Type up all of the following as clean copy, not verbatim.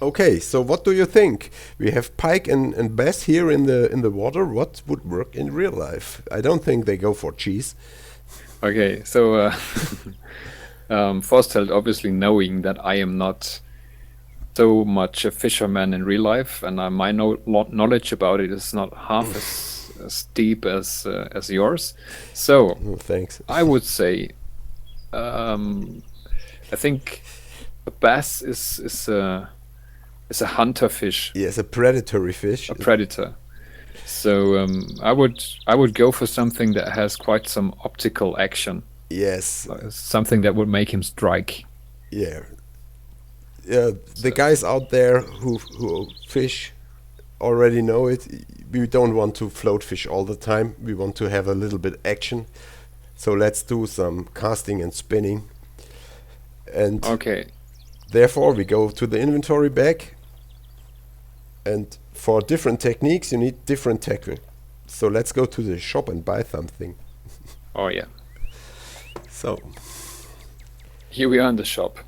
Okay, so what do you think? We have pike and bass here in the water. What would work in real life? I don't think they go for cheese. Okay, so ForstHeld, obviously knowing that I am not so much a fisherman in real life, and my knowledge about it is not half as deep as yours. So Oh, thanks. I would say, um, I think a bass is a hunter fish, Yes, a predatory fish. a predator. So I would go for something that has quite some optical action, Yes, something that would make him strike. yeah. The So, guys out there who fish already know it. We don't want to float fish all the time. We want to have a little bit action. So let's do some casting and spinning. And okay, therefore we go to the inventory bag. And for different techniques, you need different tackle. So let's go to the shop and buy something. oh yeah, So, here we are in the shop.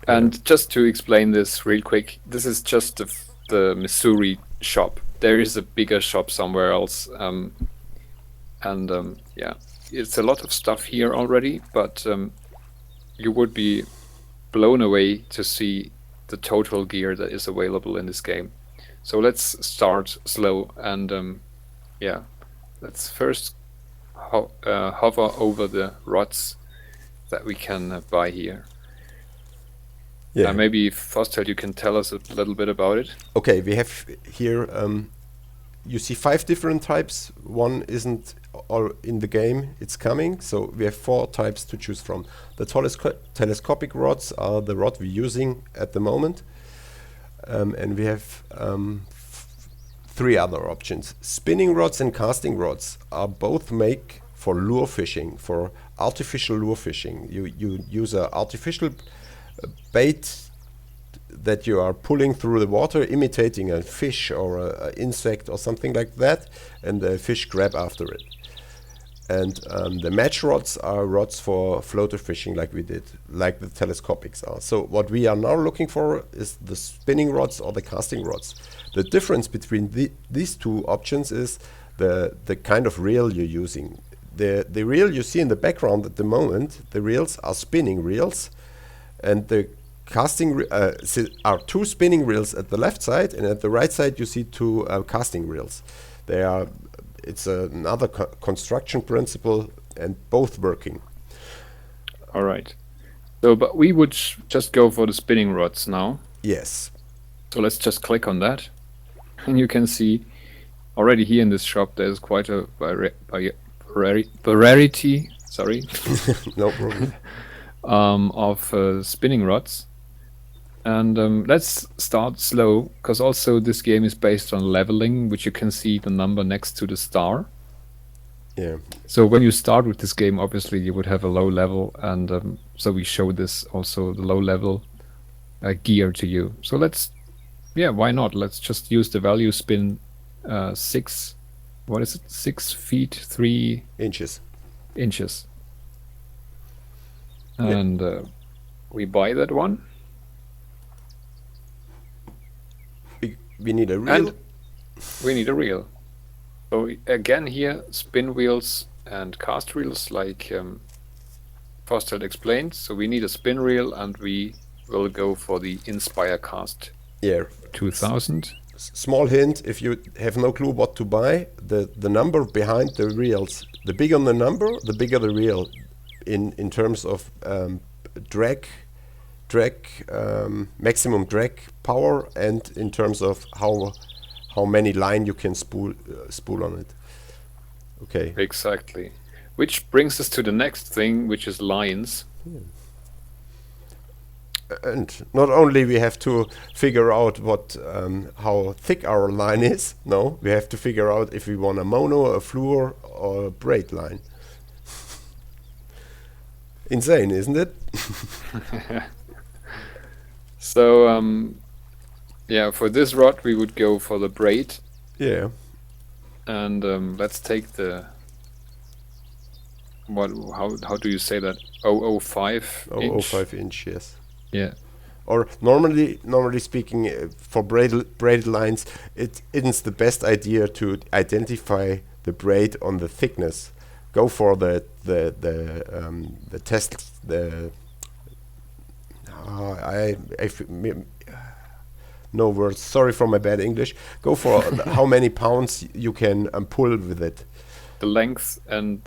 yeah. And just to explain this real quick, this is just the Missouri shop. There is a bigger shop somewhere else, and yeah, it's a lot of stuff here already. But you would be blown away to see the total gear that is available in this game. So let's start slow and yeah, let's first hover over the rods that we can buy here. Yeah. Maybe ForstHeld, you can tell us a little bit about it. Okay, we have here, you see 5 different types. One isn't all in the game, it's coming. So we have 4 types to choose from. The telescopic rods are the rod we're using at the moment. And we have 3 other options. Spinning rods and casting rods are both made for lure fishing, for artificial lure fishing. You use an artificial bait that you are pulling through the water, imitating a fish or an insect or something like that, and the fish grab after it. And the match rods are rods for floater fishing, like we did, like the telescopics are. So what we are now looking for is the spinning rods or the casting rods. The difference between these 2 options is the kind of reel you're using. The reel you see in the background at the moment, the reels are spinning reels, and the casting are 2 spinning reels at the left side, and at the right side you see 2 casting reels. They are. It's another construction principle, and both working. All right. So, but we would just go for the spinning rods now. Yes. So let's just click on that, and you can see already here in this shop there's quite a variety. Sorry. No problem. Of spinning rods. And let's start slow, because also this game is based on leveling, which you can see the number next to the star. Yeah. So when you start with this game, obviously you would have a low level, and so we show this also the low level gear to you. So yeah, why not? Let's just use the value spin 6. What is it? 6 feet 3 inches. inches, Yeah. and we buy that one. We need a reel. And we need a reel. So again here, spin wheels and cast reels, like ForstHeld explained. So we need a spin reel, and we will go for the Inspire Cast Yeah. 2000. Small hint: if you have no clue what to buy, the number behind the reels, the bigger the number, the bigger the reel, in terms of drag, maximum drag power, and in terms of how many line you can spool on it. Okay. Exactly. Which brings us to the next thing, which is lines. And not only we have to figure out how thick our line is. No, we have to figure out if we want a mono, a fluor, or a braid line. Insane, isn't it? So yeah, for this rod we would go for the braid, Yeah. and let's take the how do you say that? 005 inch. 0.05 inch, yes. Yeah. Or normally speaking, for braided lines, it isn't the best idea to identify the braid on the thickness. Go for the test. No words. Sorry for my bad English. Go for how many pounds you can pull with it. The length and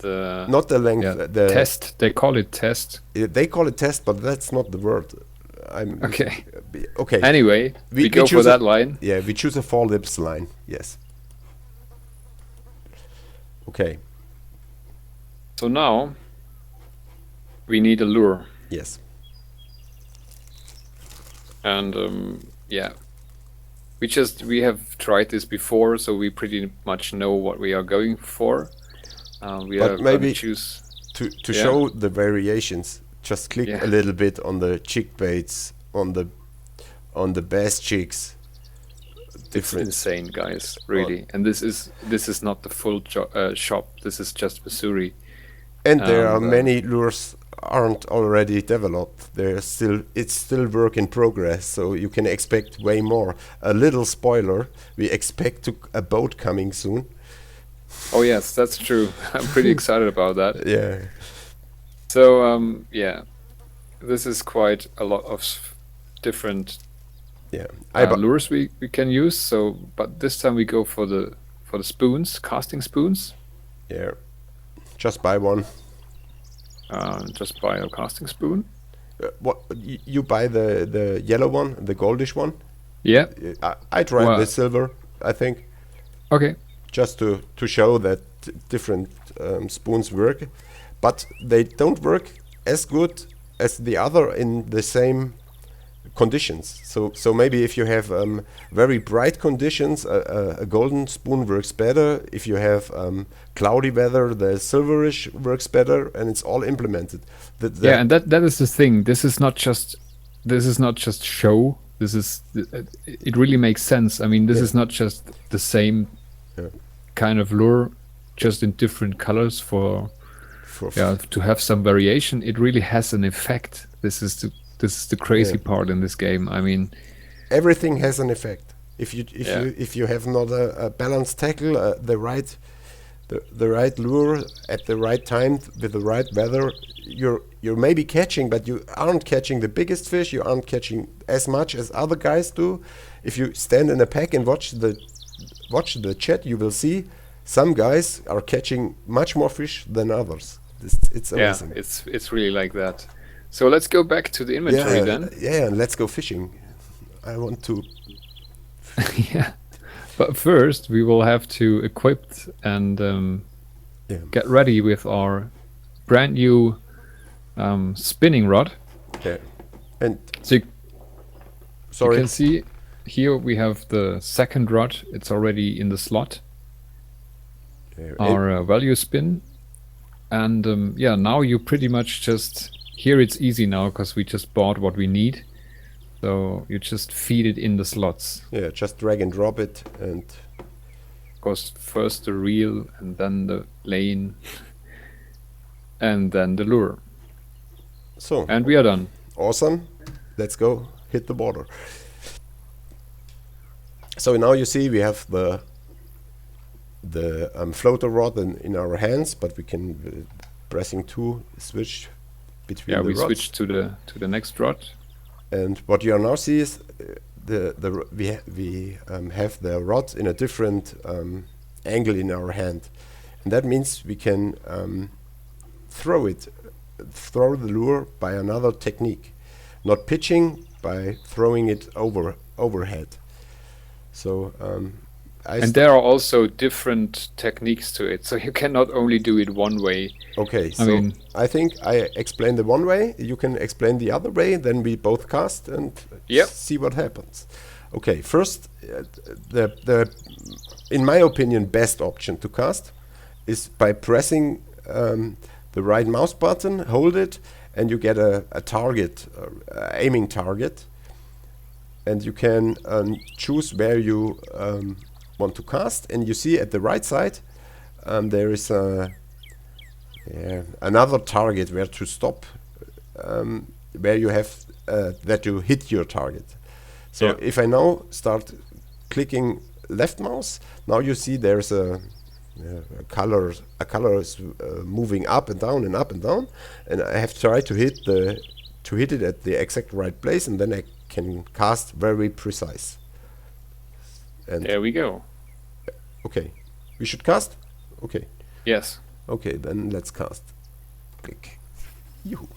not the length. yeah, The test. They call it test. They call it test, but that's not the word. Okay. Okay. Anyway, we go for that line. Yeah, we choose a 4 lips line. Yes. Okay. So now we need a lure. Yes. And yeah, we have tried this before, so we pretty much know what we are going for. We but are maybe choose to show the variations. Just click a little bit on the chick baits, on the bass chicks. It's insane, guys, really. And this is not the full shop. This is just Missouri. And there are many lures aren't already developed. It's still work in progress, so you can expect way more. A little spoiler: we expect a boat coming soon. Oh yes, that's true. I'm pretty excited about that. Yeah. So yeah, this is quite a lot of different lures we can use. So, but this time we go for the spoons, casting spoons. Yeah, just buy one. Just buy a casting spoon. What you buy the yellow one, the goldish one? Yeah. I tried the silver, I think. Okay. Just to show that different spoons work, but they don't work as good as the other in the same conditions. So maybe if you have very bright conditions, a golden spoon works better. If you have cloudy weather, the silverish works better, and it's all implemented. Yeah, and that is the thing. This is not just show. It really makes sense. I mean, this is not just the same kind of lure, just in different colors to have some variation. It really has an effect. This is the crazy part in this game. I mean, everything has an effect. If you have not a balanced tackle, the right lure at the right time with the right weather, you're maybe catching, but you aren't catching the biggest fish. You aren't catching as much as other guys do. If you stand in a pack and watch the chat, you will see some guys are catching much more fish than others. It's amazing. Yeah, it's really like that. So let's go back to the inventory then. Yeah, and let's go fishing. I want to. Yeah, but first we will have to equip and get ready with our brand new spinning rod. Yeah, and so you can see here we have the second rod. It's already in the slot. Our value spin, and now you pretty much just. Here it's easy now because we just bought what we need. So you just feed it in the slots. Yeah, just drag and drop it, and goes first the reel and then the lane and then the lure. So and we are done. Awesome. Let's go hit the border. So now you see we have the floater rod in our hands, but we can pressing 2 switch between the rods. We switch to the next rod. And what you now see is we have the rod in a different angle in our hand, and that means we can throw the lure by another technique, not pitching, by throwing it overhead. So and there are also different techniques to it, so you cannot only do it one way. Okay, so I think I explained the one way, you can explain the other way, then we both cast and see what happens. Okay, first, the in my opinion, best option to cast is by pressing the right mouse button, hold it, and you get a target, aiming target, and you can choose where you want to cast, and you see at the right side there is another target where to stop, where you have that you hit your target. So Yeah. if I now start clicking left mouse, now you see there's a color. A color is moving up and down and up and down, and I have tried to hit it at the exact right place, and then I can cast very precise. And There we go. okay, we should cast. Okay, Yes. okay, then let's cast. Click. Yoo.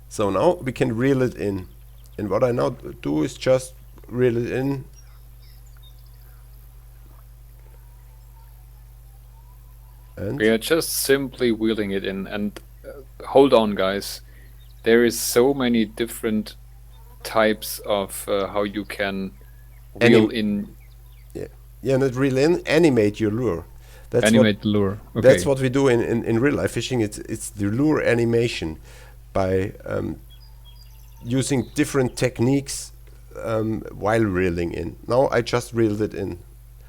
So now we can reel it in, and what I now do is just reel it in. And We are just simply wheeling it in, and hold on, guys. There is so many different types of how you can reel in, not reel in, animate your lure. That's animate the lure. what Okay. that's what we do in real life fishing. It's the lure animation by using different techniques while reeling in. Now I just reeled it in.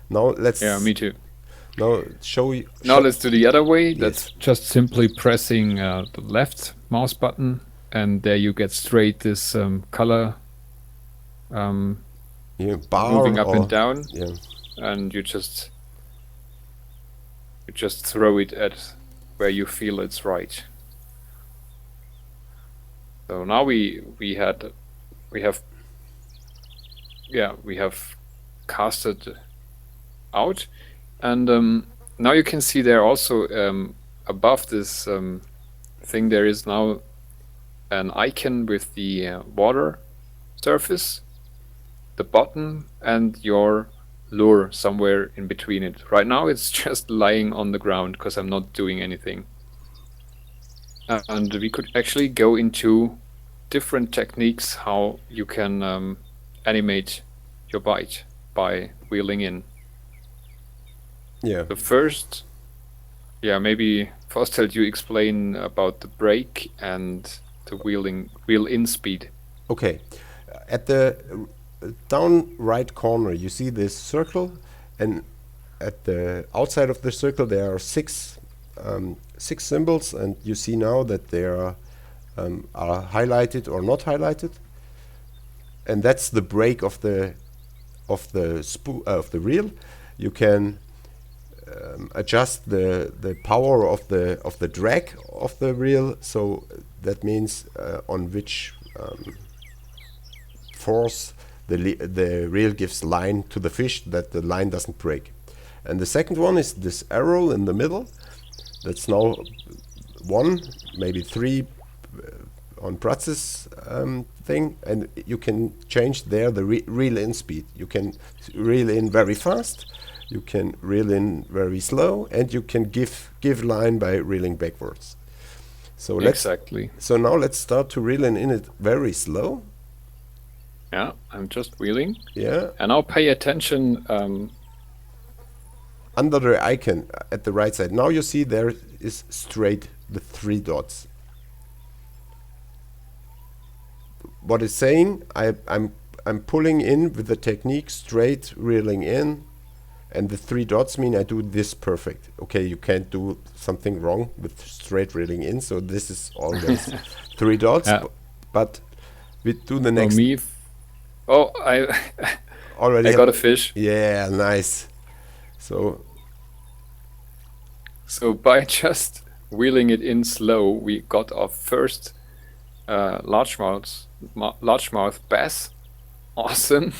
Now let's Yeah, me too. now show you. Now let's do the other way. Yes. That's just simply pressing the left mouse button, and there you get straight this color Bar moving up or, and down, Yeah. and you just throw it at where you feel it's right. So now we have casted out, and now you can see there also above this thing there is now an icon with the water surface, the bottom, and your lure somewhere in between it. Right now it's just lying on the ground because I'm not doing anything. And we could actually go into different techniques how you can animate your bite by wheeling in. Yeah. The first, maybe ForstHeld, you explain about the brake and the wheel in speed. Okay. At the down right corner, you see this circle, and at the outside of the circle there are six symbols, and you see now that they are highlighted or not highlighted, and that's the brake of the reel. You can adjust the power of the drag of the reel, so that means on which force the reel gives line to the fish, that the line doesn't break. And the second one is this arrow in the middle. That's now 1, maybe 3 on Pratzes thing, and you can change there the reel in speed. You can reel in very fast, you can reel in very slow, and you can give line by reeling backwards. So Exactly. So now let's start to reel in it very slow. Yeah, I'm just wheeling. Yeah. And now pay attention. Under the icon at the right side, now you see there is straight the 3 dots. What it's saying, I'm pulling in with the technique straight reeling in, and the 3 dots mean I do this perfect. Okay, you can't do something wrong with straight reeling in, so this is always 3 dots. Yeah. But we do the For next. me, I Already got a fish. Yeah, nice. So by just wheeling it in slow, we got our first largemouth bass. Awesome.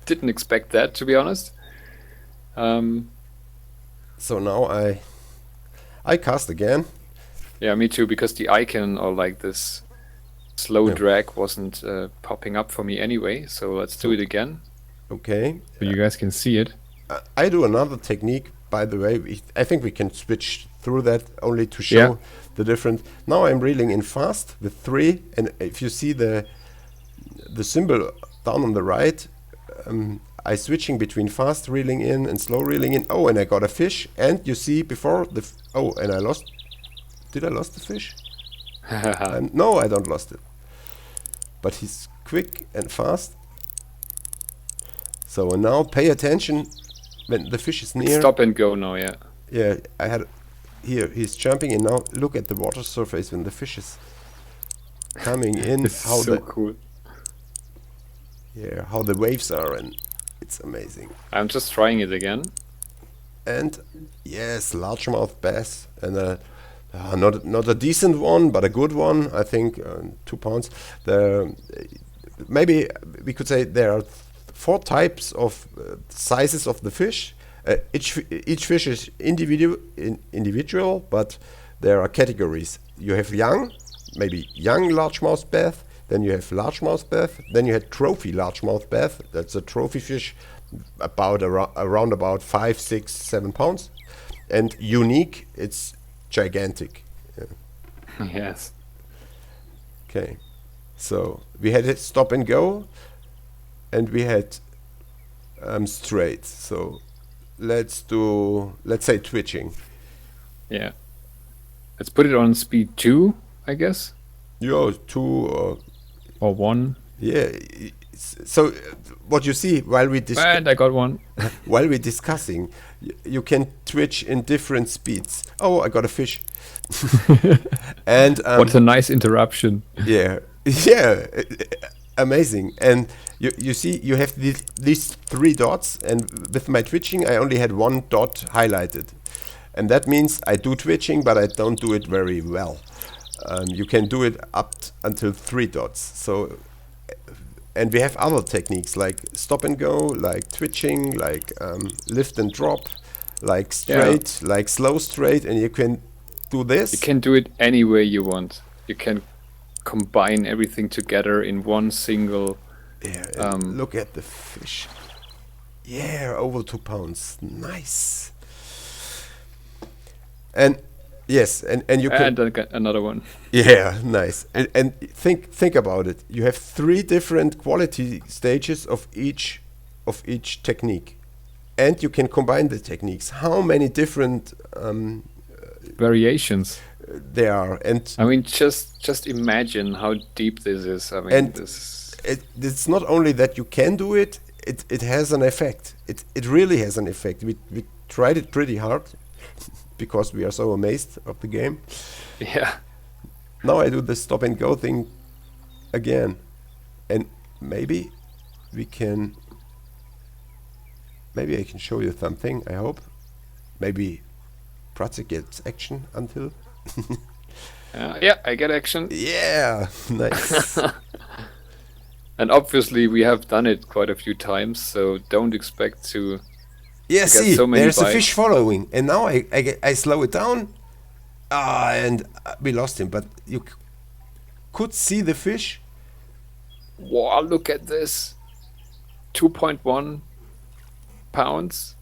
Didn't expect that, to be honest. So now I cast again. Yeah, me too, because the icon or like this slow drag wasn't popping up for me anyway. So let's do it again. Okay. So you guys can see it. I do another technique, by the way. I think we can switch through that only to show the difference. Now I'm reeling in fast with 3, and if you see the symbol down on the right, I switching between fast reeling in and slow reeling in. Oh, and I got a fish. And you see before and I lost. Did I lost the fish? No, I don't lost it. But he's quick and fast. So now pay attention when the fish is near. Stop and go now, yeah. Yeah, I had here. He's jumping, and now look at the water surface when the fish is coming in, It's so cool. how the waves are, and it's amazing. I'm just trying it again. And yes, largemouth bass, and not a decent one, but a good one. I think 2 pounds. Maybe we could say there are 4 types of sizes of the fish. Each fish is individual, but there are categories. You have maybe young largemouth bass. Then you have largemouth bass. Then you have trophy largemouth bass. That's a trophy fish, around about 5, 6, 7 pounds. And unique, it's gigantic. Yes. Okay, so we had it stop and go, and we had straight. So let's say twitching. Yeah. Let's put it on speed 2, I guess. Yeah, 2 or 1. Yeah. So what you see while we And I got one. while we're discussing, you can twitch in different speeds. Oh, I got a fish. And what a nice interruption. Yeah, amazing. And you see, you have these 3 dots, and with my twitching, I only had 1 dot highlighted, and that means I do twitching, but I don't do it very well. You can do it until 3 dots. So, and we have other techniques like stop and go, like twitching, like lift and drop, like straight, like slow straight, and you can do this. You can do it any way you want. You can combine everything together in one single. Yeah, look at the fish. Yeah, over 2 pounds. Nice. And yes, and you can. And I got another one. Yeah, nice. And think about it. You have 3 different quality stages of each technique, and you can combine the techniques. How many different variations there are? And I mean, just imagine how deep this is. I mean, and it's not only that you can do it. It has an effect. It really has an effect. We tried it pretty hard because we are so amazed of the game. Yeah. Now I do the stop and go thing again, and maybe I can show you something. I hope. Maybe Pratzes gets action until. Yeah, I get action. Yeah, nice. And obviously we have done it quite a few times, so don't expect to. Yeah, see, so many there's bites. a fish following, and now I slow it down, and we lost him. But you could see the fish. Wow! Look at this, 2.1 pounds.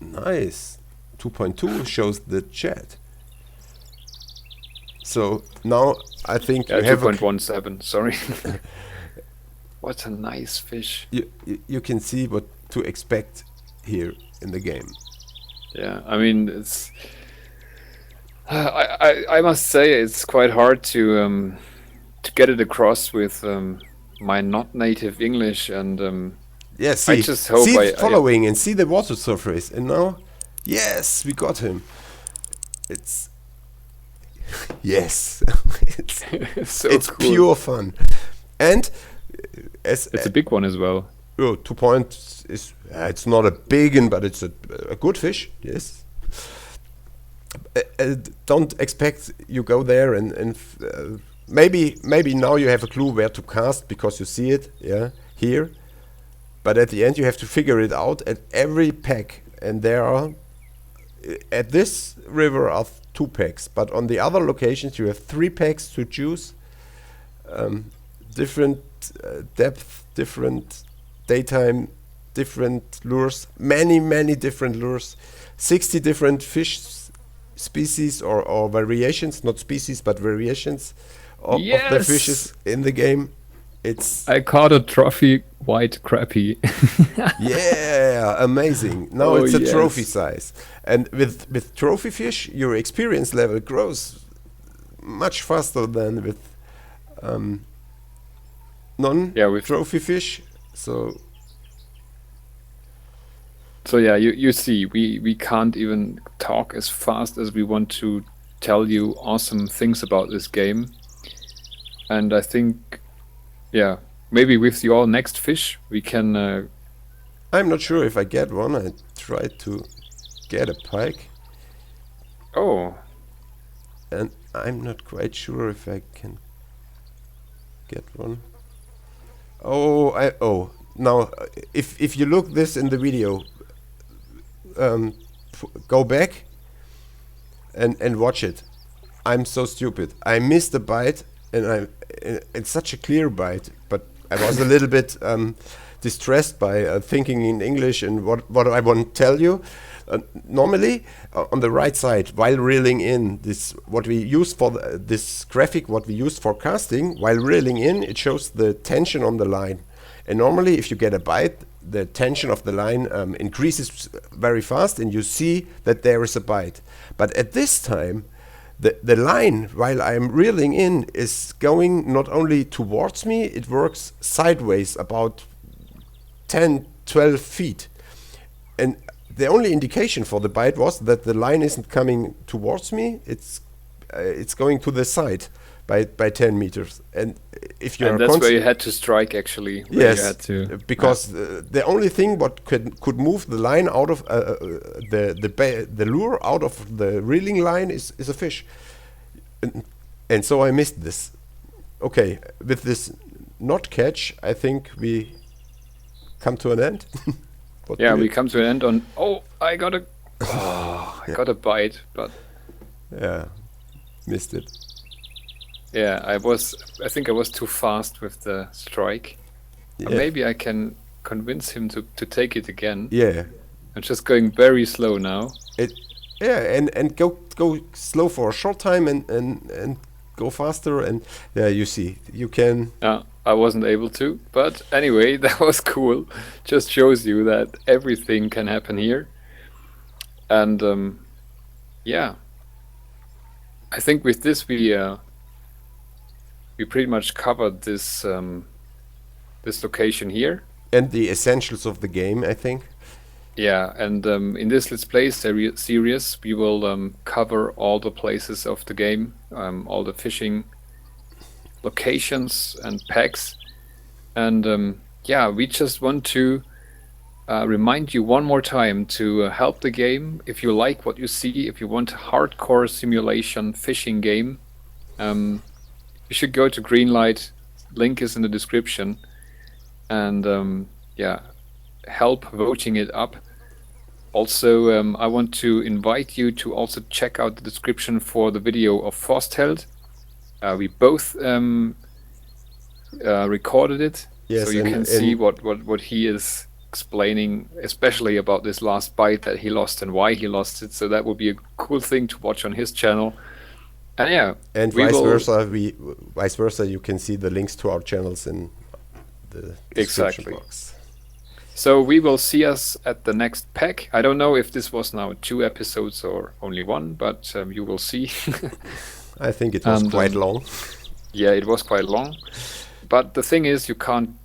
Nice. 2.2 shows the chat. So now I think you have 2.17. Sorry. What a nice fish. You can see what to expect here in the game. Yeah, I mean, it's. I must say it's quite hard to get it across with my not native English, and yeah, see, I just hope see following and see the water surface, and now, yes, we got him. It's yes, it's cool. pure fun, and it's a big one as well. Oh, 2 points is it's not a big one, but it's a good fish. Yes. Don't expect you go there and maybe now you have a clue where to cast because you see it, here. But at the end you have to figure it out at every pack, and there are at this river are 2 packs, but on the other locations you have 3 packs to choose. Different depth, different daytime, different lures, many different lures, 60 different fish species or variations, not species but variations of the fishes in the game. I caught a trophy white crappie. Yeah, amazing. Now it's a trophy size, and with trophy fish your experience level grows much faster than with trophy fish. So yeah, you see, we can't even talk as fast as we want to tell you awesome things about this game. And I think, yeah, maybe with your next fish, we can. I'm not sure if I get one. I tried to get a pike, Oh, and I'm not quite sure if I can get one. Now if you look this in the video, go back and watch it. I'm so stupid. I missed a bite, and it's such a clear bite, but I was a little bit distressed by thinking in English and what I want to tell you. Normally, on the right side, while reeling in, this what we use for this graphic, what we use for casting, while reeling in, it shows the tension on the line. And normally, if you get a bite, the tension of the line increases very fast, and you see that there is a bite. But at this time, the line, while I'm reeling in, is going not only towards me, it works sideways about 10, 12 feet. And the only indication for the bite was that the line isn't coming towards me, it's going to the side by 10 meters. And if you're and that's where you had to strike, actually. Where yes, you had to, because the only thing what could move the line out of the lure out of the reeling line is a fish, and so I missed this. Okay, with this not catch, I think we come to an end. yeah, we come to an end on. Oh, I got a bite, but yeah, missed it. yeah, I think I was too fast with the strike. Yeah. Maybe I can convince him to take it again. Yeah. I'm just going very slow now. And go slow for a short time and go faster, and yeah, you see, you can. I wasn't able to, but anyway, that was cool. Just shows you that everything can happen here. And yeah, I think with this we pretty much covered this this location here. And the essentials of the game, I think. Yeah, and in this Let's Play series, we will cover all the places of the game, all the fishing locations and packs. And yeah, we just want to remind you one more time to help the game. If you like what you see, if you want a hardcore simulation fishing game, you should go to Greenlite. Link is in the description. And yeah, help voting it up. Also, I want to invite you to also check out the description for the video of ForstHeld. We both recorded it, yes, so you can see what he is explaining, especially about this last bite that he lost and why he lost it. So that would be a cool thing to watch on his channel. And yeah, and vice versa. You can see the links to our channels in the description box. So we will see us at the next pack. I don't know if this was now 2 episodes or only 1, but you will see. I think it was quite long. Yeah, it was quite long. But the thing is, you can't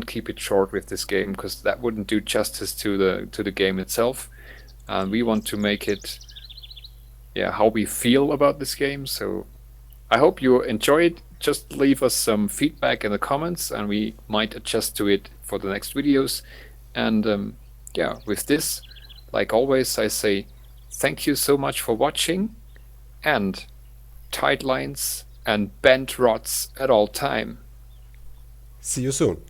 keep it short with this game, because that wouldn't do justice to the game itself. And we want to make it, yeah, how we feel about this game. So I hope you enjoy it. Just leave us some feedback in the comments, and we might adjust to it for the next videos. And yeah, with this, like always, I say thank you so much for watching, and tight lines and bent rods at all time. See you soon.